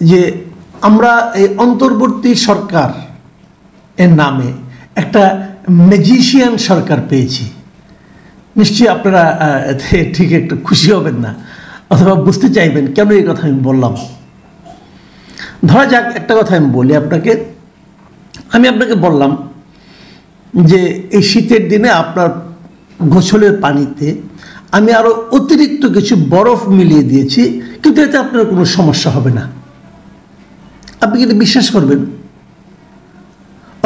যে আমরা এই অন্তর্বর্তী সরকার এর নামে একটা ম্যাজিশিয়ান সরকার পেয়েছি। নিশ্চয়ই আপনারা ঠিক একটু খুশি হবেন না, অথবা বুঝতে চাইবেন কেন এই কথা আমি বললাম। ধরা যাক একটা কথা আমি বলি আপনাকে, আমি আপনাকে বললাম যে এই শীতের দিনে আপনার গোসলের পানিতে আমি আরও অতিরিক্ত কিছু বরফ মিলিয়ে দিয়েছি, কিন্তু এতে আপনার কোনো সমস্যা হবে না। আপনি কি এটা বিশ্বাস করবেন?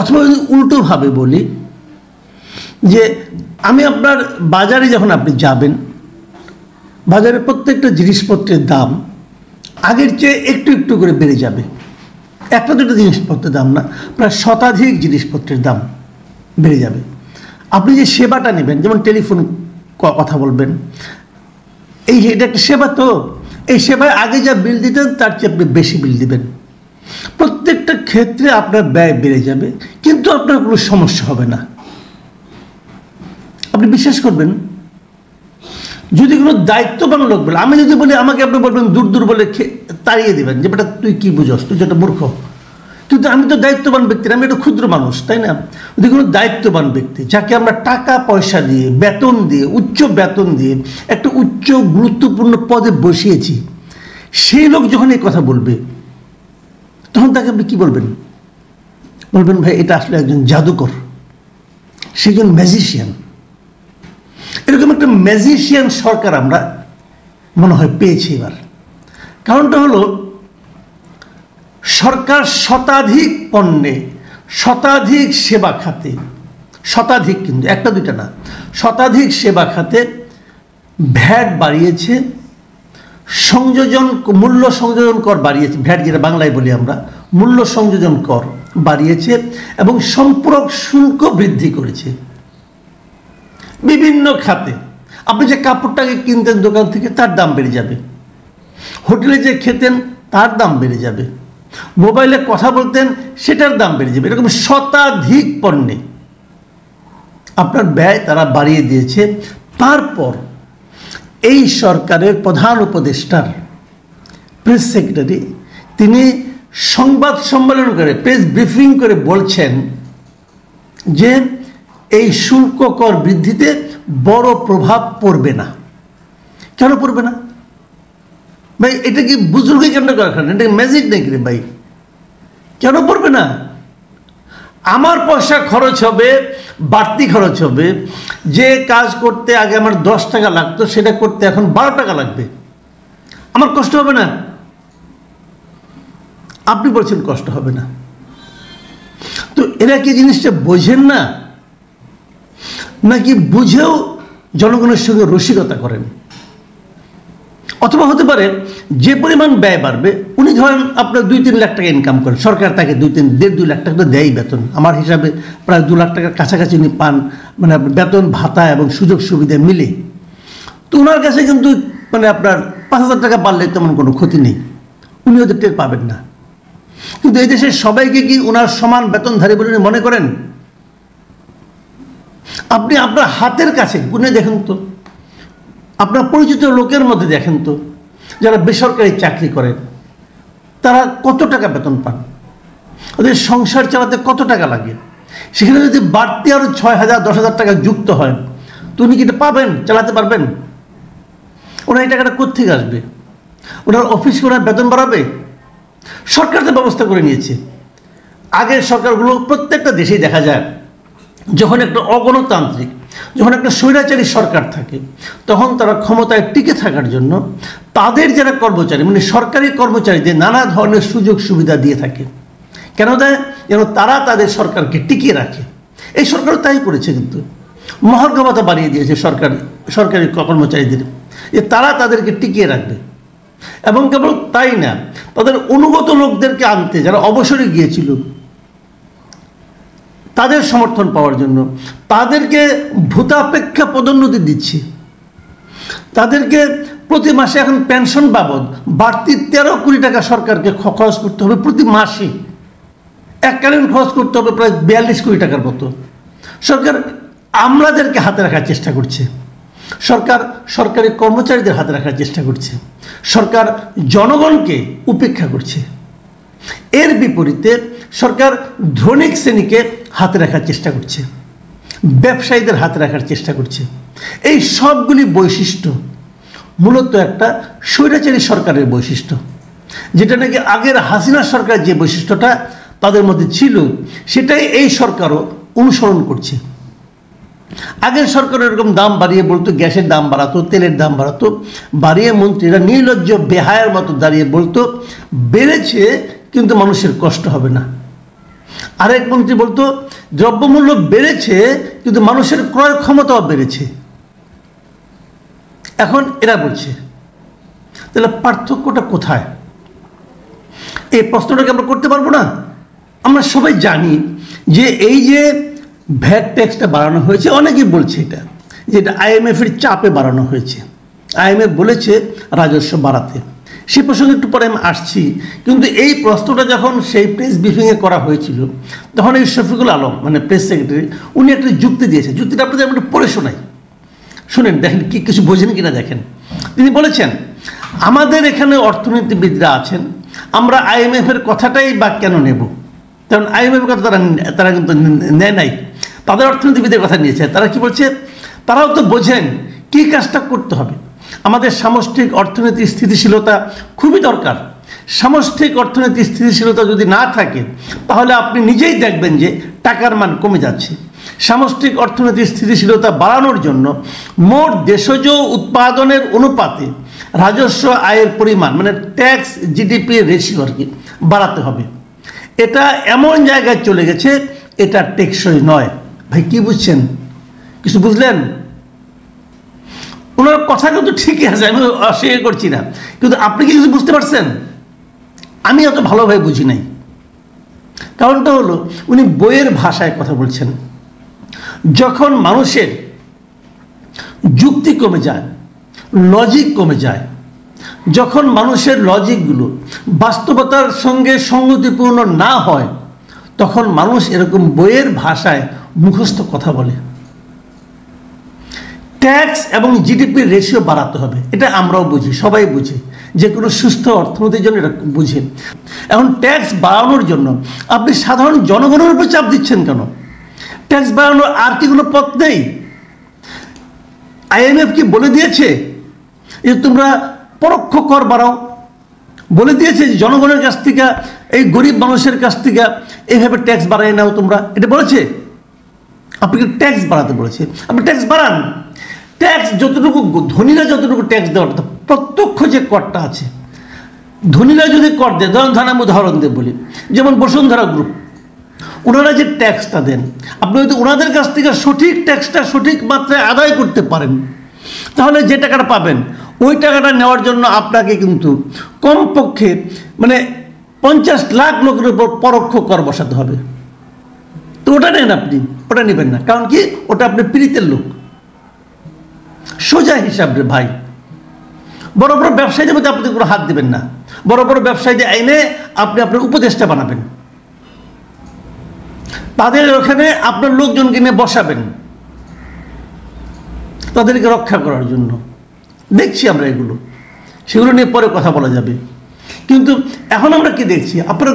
অথবা যদি উল্টোভাবে বলি যে আমি আপনার বাজারে যখন আপনি যাবেন, বাজারে প্রত্যেকটা জিনিসপত্রের দাম আগের চেয়ে একটু একটু করে বেড়ে যাবে। একটা দুটো জিনিসপত্রের দাম না, প্রায় শতাধিক জিনিসপত্রের দাম বেড়ে যাবে। আপনি যে সেবাটা নেবেন, যেমন টেলিফোন কথা বলবেন, এটা একটা সেবা, তো এই সেবায় আগে যা বিল দিতেন তার চেয়ে আপনি বেশি বিল দিবেন। প্রত্যেকটা ক্ষেত্রে আপনার ব্যয় বেড়ে যাবে, কিন্তু আপনার কোনো সমস্যা হবে না। আপনি বিশ্বাস করবেন, যদি কোনো দায়িত্ববান লোক বলে, আমি যদি বলি আমাকে আপনি বলবেন দূর দূর বলে তাড়িয়ে দেবেন যে বেটা তুই কি বুঝস, তুই যেটা মূর্খ। কিন্তু আমি তো দায়িত্ববান ব্যক্তি, আমি একটা ক্ষুদ্র মানুষ, তাই না? যদি কোনো দায়িত্ববান ব্যক্তি যাকে আমরা টাকা পয়সা দিয়ে, বেতন দিয়ে, উচ্চ বেতন দিয়ে একটা উচ্চ গুরুত্বপূর্ণ পদে বসিয়েছি, সেই লোক যখন এই কথা বলবে, তখন তাকে আপনি কী বলবেন? বলবেন ভাই এটা আসলে একজন জাদুকর, সে একজন ম্যাজিশিয়ান। এরকম একটা ম্যাজিশিয়ান সরকার আমরা মনে হয় পেয়েছি এবার। কারণটা হলো সরকার শতাধিক পণ্যে, শতাধিক সেবা খাতে, শতাধিক, কিন্তু একটা দুইটা না, শতাধিক সেবা খাতে ভ্যাট বাড়িয়েছে, মূল্য সংযোজন কর বাড়িয়েছে, ভ্যাট যেটা বাংলায় বলি আমরা, মূল্য সংযোজন কর বাড়িয়েছে, এবং সম্পূরক শুল্ক বৃদ্ধি করেছে বিভিন্ন খাতে। আপনি যে কাপড়টাকে কিনতেন দোকান থেকে তার দাম বেড়ে যাবে, হোটেলে যে খেতেন তার দাম বেড়ে যাবে, মোবাইলে কথা বলতেন সেটার দাম বেড়ে যাবে। এরকম শতাধিক পণ্যে আপনার ব্যয় তারা বাড়িয়ে দিয়েছে। তারপর এই সরকারের প্রধান উপদেষ্টার প্রেস সেক্রেটারি তিনি সংবাদ সম্মেলন করে, প্রেস ব্রিফিং করে বলছেন যে এই শুল্ক কর বৃদ্ধিতে বড় প্রভাব পড়বে না। কেন পড়বে না ভাই? এটা কি বুজুর্গি কেন করেন? এটা ম্যাজিক নাকি রে ভাই? কেন পড়বে না? আমার পয়সা খরচ হবে, বাড়তি খরচ হবে। যে কাজ করতে আগে আমার 10 টাকা লাগতো সেটা করতে এখন 12 টাকা লাগবে। আমার কষ্ট হবে না? আপনি বলছেন কষ্ট হবে না। তো এরা কি জিনিসটা বোঝেন না, নাকি বুঝেও জনগণের সঙ্গে রসিকতা করেন? অথবা হতে পারে যে পরিমাণ ব্যয় বাড়বে, উনি ধরেন আপনার 2-3 লাখ টাকা ইনকাম করেন, সরকার তাকে 1.5-2 লাখ টাকা তো দেয় বেতন, আমার হিসাবে প্রায় 2 লাখ টাকার কাছাকাছি উনি পান, মানে বেতন ভাতা এবং সুযোগ সুবিধা মিলে। তো ওনার কাছে কিন্তু মানে আপনার 5,000 টাকা বাড়লে তেমন কোনো ক্ষতি নেই, উনি ওদের টের পাবেন না। কিন্তু এই দেশের সবাইকে কি ওনার সমান বেতনধারী বলে উনি মনে করেন? আপনি আপনার হাতের কাছে গুনে দেখেন তো, আপনার পরিচিত লোকের মধ্যে দেখেন তো, যারা বেসরকারি চাকরি করেন তারা কত টাকা বেতন পান, ওদের সংসার চালাতে কত টাকা লাগে। সেখানে যদি বাড়তি আরও 6,000 10,000 টাকা যুক্ত হয়, তো উনি কি এটা পাবেন, চালাতে পারবেন? ওনার এই টাকাটা কোত্থেকে আসবে? ওনার অফিসে ওনার বেতন বাড়াবে? সরকার তো ব্যবস্থা করে নিয়েছে। আগের সরকারগুলো প্রত্যেকটা দেশেই দেখা যায়, যখন একটা অগণতান্ত্রিক, যখন একটা স্বৈরাচারী সরকার থাকে, তখন তারা ক্ষমতায় টিকে থাকার জন্য তাদের যারা কর্মচারী, মানে সরকারি কর্মচারীদের নানা ধরনের সুযোগ সুবিধা দিয়ে থাকে। কেন দেয়? যেন তারা তাদের সরকারকে টিকিয়ে রাখে। এই সরকারও তাই করেছে, কিন্তু মহার্ঘ ভাতা বাড়িয়ে দিয়েছে সরকারি কর্মচারীদের, যে তারা তাদেরকে টিকিয়ে রাখবে। এবং কেবল তাই না, তাদের অনুগত লোকদেরকে আনতে, যারা অবসরে গিয়েছিল তাদের সমর্থন পাওয়ার জন্য তাদেরকে ভূতাপেক্ষা পদোন্নতি দিচ্ছে। তাদেরকে প্রতি মাসে এখন পেনশন বাবদ বাড়তি 13 কোটি টাকা সরকারকে খরচ করতে হবে প্রতি মাসে। এককালীন খরচ করতে হবে প্রায় 42 কোটি টাকার মতো। সরকার আমলাদেরকে হাতে রাখার চেষ্টা করছে, সরকার সরকারি কর্মচারীদের হাতে রাখার চেষ্টা করছে, সরকার জনগণকে উপেক্ষা করছে। এর বিপরীতে সরকার ধনিক শ্রেণীকে হাতে রাখার চেষ্টা করছে, ব্যবসায়ীদের হাতে রাখার চেষ্টা করছে। এই সবগুলি বৈশিষ্ট্য মূলত একটা স্বৈরাচারী সরকারের বৈশিষ্ট্য, যেটা নাকি আগের হাসিনা সরকার যে বৈশিষ্ট্যটা তাদের মধ্যে ছিল সেটাই এই সরকারও অনুসরণ করছে। আগের সরকার এরকম দাম বাড়িয়ে বলতো, গ্যাসের দাম বাড়াতো, তেলের দাম বাড়াতো, বাড়িয়ে মন্ত্রীরা নির্লজ্জ বেহায়ার মতো দাঁড়িয়ে বলতো বেড়েছে কিন্তু মানুষের কষ্ট হবে না। আরেক মন্ত্রী বলতো দ্রব্যমূল্য বেড়েছে কিন্তু মানুষের ক্রয় ক্ষমতাও বেড়েছে। এখন এরা বলছে, তাহলে পার্থক্যটা কোথায়? এই প্রশ্নটাকে আমরা করতে পারবো না? আমরা সবাই জানি যে এই যে ভ্যাট ট্যাক্সটা বাড়ানো হয়েছে, অনেকেই বলছে এটা যেটা IMF-এর চাপে বাড়ানো হয়েছে। IMF বলেছে রাজস্ব বাড়াতে, সে প্রসঙ্গে একটু পরে আমি আসছি। কিন্তু এই প্রশ্নটা যখন সেই প্রেস ব্রিফিংয়ে করা হয়েছিল তখন এই শফিকুল আলম মানে প্রেস সেক্রেটারি উনি একটা যুক্তি দিয়েছে। যুক্তিটা আপনাদের আমি একটু পড়ে শোনাই, শুনেন, দেখেন কি কিছু বোঝেন কিনা দেখেন। তিনি বলেছেন, আমাদের এখানে অর্থনীতিবিদরা আছেন, আমরা IMF-এর কথাটাই বা কেন নেব? কারণ IMF-এর কথা তারা কিন্তু নেয় নাই, তাদের অর্থনীতিবিদের কথা নিয়েছে। তারা কি বলছে? তারাও তো বোঝেন কী কাজটা করতে হবে। আমাদের সামষ্টিক অর্থনীতির স্থিতিশীলতা খুবই দরকার। সামষ্টিক অর্থনীতির স্থিতিশীলতা যদি না থাকে তাহলে আপনি নিজেই দেখবেন যে টাকার মান কমে যাচ্ছে। সামষ্টিক অর্থনীতির স্থিতিশীলতা বাড়ানোর জন্য মোট দেশজ উৎপাদনের অনুপাতে রাজস্ব আয়ের পরিমাণ মানে ট্যাক্স GDP রেশিও আর কি বাড়াতে হবে। এটা এমন জায়গায় চলে গেছে এটা টেকসই নয়। ভাই কি বুঝছেন? কিছু বুঝলেন? ওনার কথা কিন্তু ঠিকই আছে, আমি অস্বীকার করছি না, কিন্তু আপনি কি কিছু বুঝতে পারছেন? আমি অত ভালোভাবে বুঝি নাই। কারণটা হলো উনি বইয়ের ভাষায় কথা বলছেন। যখন মানুষের যুক্তি কমে যায়, লজিক কমে যায়, যখন মানুষের লজিকগুলো বাস্তবতার সঙ্গে সঙ্গতিপূর্ণ না হয়, তখন মানুষ এরকম বইয়ের ভাষায় মুখস্থ কথা বলে। ট্যাক্স এবং GDP রেশিও বাড়াতে হবে, এটা আমরাও বুঝি, সবাই বুঝি, যে কোনো সুস্থ অর্থনীতির জন্য এটা বুঝে। এখন ট্যাক্স বাড়ানোর জন্য আপনি সাধারণ জনগণের উপর চাপ দিচ্ছেন কেন? ট্যাক্স বাড়ানোর আর কি কোনো পথ নেই? IMF কি বলে দিয়েছে যে তোমরা পরোক্ষ কর বাড়াও? বলে দিয়েছে যে জনগণের কাছ থেকে, এই গরিব মানুষের কাছ থেকে এইভাবে ট্যাক্স বাড়াই নাও তোমরা? এটা বলেছে? আপনাকে ট্যাক্স বাড়াতে বলেছে, আপনি ট্যাক্স বাড়ান। ট্যাক্স যতটুকু ধনীরা যতটুকু ট্যাক্স দেওয়ার কথা, প্রত্যক্ষ যে করটা আছে, ধনীরা যদি কর দেয়, ধরেন আমি উদাহরণ দিয়ে বলি, যেমন বসুন্ধরা গ্রুপ, ওনারা যে ট্যাক্সটা দেন, আপনি যদি ওনাদের কাছ থেকে সঠিক ট্যাক্সটা সঠিক মাত্রায় আদায় করতে পারেন তাহলে যে টাকাটা পাবেন ওই টাকাটা নেওয়ার জন্য আপনাকে কিন্তু কমপক্ষে মানে 50 লাখ লোকের উপর পরোক্ষ কর বসাতে হবে। তো ওটা নেন আপনি, ওটা নেবেন না। কারণ কি? ওটা আপনি পীড়িতের লোক। সোজা হিসাব রে ভাই। বড় বড় ব্যবসায়ীদের মধ্যে আপনি কোনো হাত দেবেন না। বড় বড় ব্যবসায়ীদের আইনে আপনি আপনার উপদেষ্টা বানাবেন, তাদের ওখানে আপনার লোকজনকে নিয়ে বসাবেন তাদেরকে রক্ষা করার জন্য। দেখছি আমরা এগুলো, সেগুলো নিয়ে পরে কথা বলা যাবে। কিন্তু এখন আমরা কি দেখছি? আপনারা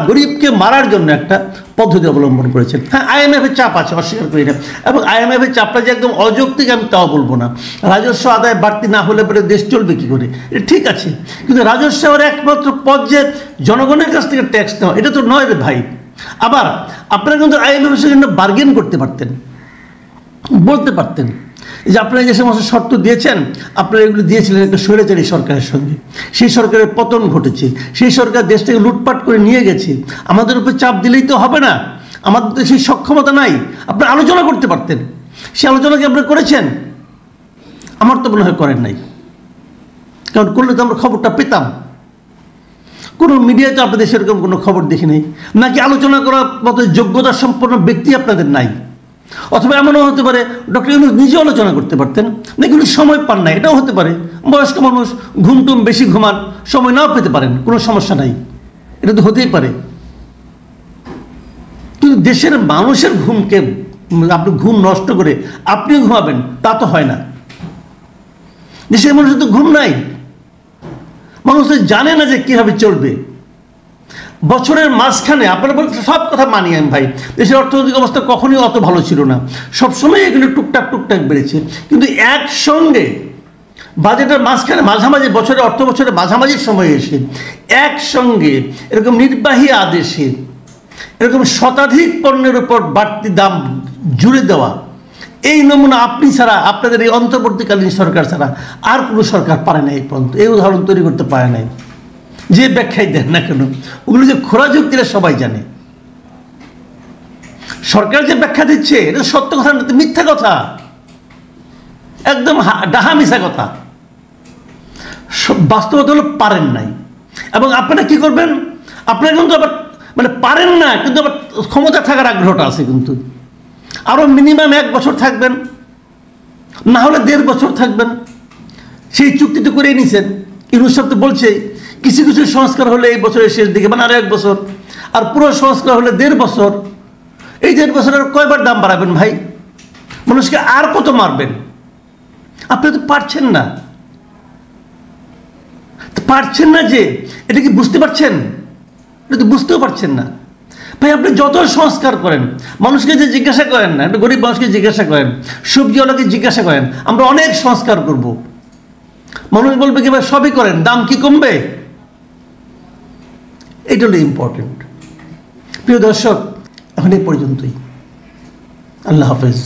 গরিবকে মারার জন্য একটা পদ্ধতি অবলম্বন করেছেন। হ্যাঁ, IMF-এর চাপ আছে, অস্বীকার করি না, এবং IMF-এর চাপটা যে একদম অযৌক্তিক আমি তাও বলবো না। রাজস্ব আদায় বাড়তি না হলে পরে দেশ চলবে কী করে? এটা ঠিক আছে, কিন্তু রাজস্বের একমাত্র পথ যে জনগণের কাছ থেকে ট্যাক্স নেওয়া, এটা তো নয় রে ভাই। আবার আপনারা কিন্তু IMF-এর সঙ্গে বার্গেন করতে পারতেন, বলতে পারতেন যে আপনারা যে সমস্ত শর্ত দিয়েছেন, আপনারা এগুলো দিয়েছিলেন একটা স্বৈরাচারী সরকারের সঙ্গে, সেই সরকারের পতন ঘটেছে, সেই সরকার দেশটাকে লুটপাট করে নিয়ে গেছে, আমাদের উপর চাপ দিলেই তো হবে না, আমাদের তো সেই সক্ষমতা নাই। আপনারা আলোচনা করতে পারতেন, সেই আলোচনা কি আপনারা করেছেন? আমার তো মনে হয় করেন নাই, কারণ করলে তো আমরা খবরটা পেতাম। কোনো মিডিয়াতে আপনাদের সেরকম কোনো খবর দেখি নাই, নাকি আলোচনা করার মতো যোগ্যতা সম্পন্ন ব্যক্তি আপনাদের নাই, অথবা এমনও হতে পারে ডক্টর ইউনূস নিজে আলোচনা করতে পারতেন, নাকি উনি সময় পান না, এটাও হতে পারে। বয়স্ক মানুষ, ঘুমটুম বেশি ঘুমান, সময় নাও পেতে পারেন, কোনো সমস্যা নাই, এটা তো হতেই পারে। কিন্তু দেশের মানুষের ঘুমকে আপনি ঘুম নষ্ট করে আপনিও ঘুমাবেন, তা তো হয় না। দেশের মানুষের তো ঘুম নাই, মানুষ তো জানে না যে কীভাবে চলবে। বছরের মাঝখানে আপনারা বলতে সব কথা মানি আমি ভাই, দেশের অর্থনৈতিক অবস্থা কখনোই অত ভালো ছিল না, সবসময় এগুলো টুকটাক টুকটাক বেড়েছে, কিন্তু একসঙ্গে বাজেটের মাঝখানে মাঝামাঝি বছরের অর্থ বছরের মাঝামাঝির সময় এসে একসঙ্গে এরকম নির্বাহী আদেশে এরকম শতাধিক পণ্যের উপর বাড়তি দাম জুড়ে দেওয়া, এই নমুনা আপনি ছাড়া, আপনাদের এই অন্তর্বর্তীকালীন সরকার ছাড়া আর কোনো সরকার পারে না এই পর্যন্ত, এই উদাহরণ তৈরি করতে পারে নাই। যে ব্যাখ্যাই দেন না কেন, ওগুলো যে খোরা যুক্তিরা সবাই জানে। সরকার যে ব্যাখ্যা দিচ্ছে এটা সত্য কথা না, মিথ্যা কথা, একদম ডাহা মিশা কথা। বাস্তবতা হলো পারেন নাই, এবং আপনারা কি করবেন, আপনারা কিন্তু আবার মানে পারেন না, কিন্তু আবার ক্ষমতা থাকার আগ্রহটা আছে, কিন্তু আরও মিনিমাম 1 বছর থাকবেন, না হলে 1.5 বছর থাকবেন। সেই চুক্তিটা করে নিছেন। ইউনূস সাহেব তো বলছে কিছু কিছু সংস্কার হলে এই বছরের শেষ দিকে, মানে আরও 1 বছর, আর পুরো সংস্কার হলে 1.5 বছর। এই 1.5 বছরের কয়বার দাম বাড়াবেন ভাই? মানুষকে আর কত মারবেন? আপনি তো পারছেন না, পারছেন না যে এটা কি বুঝতে পারছেন? এটা তো বুঝতেও পারছেন না ভাই। আপনি যত সংস্কার করেন, মানুষকে যে জিজ্ঞাসা করেন না, একটা গরিব মানুষকে জিজ্ঞাসা করেন, সবজিওয়ালাকে জিজ্ঞাসা করেন, আমরা অনেক সংস্কার করব, মানুষ বলবে কি ভাই সবই করেন, দাম কি কমবে? এটা হলো ইম্পর্টেন্ট। প্রিয় দর্শক, এখন এই পর্যন্তই। আল্লাহ হাফেজ।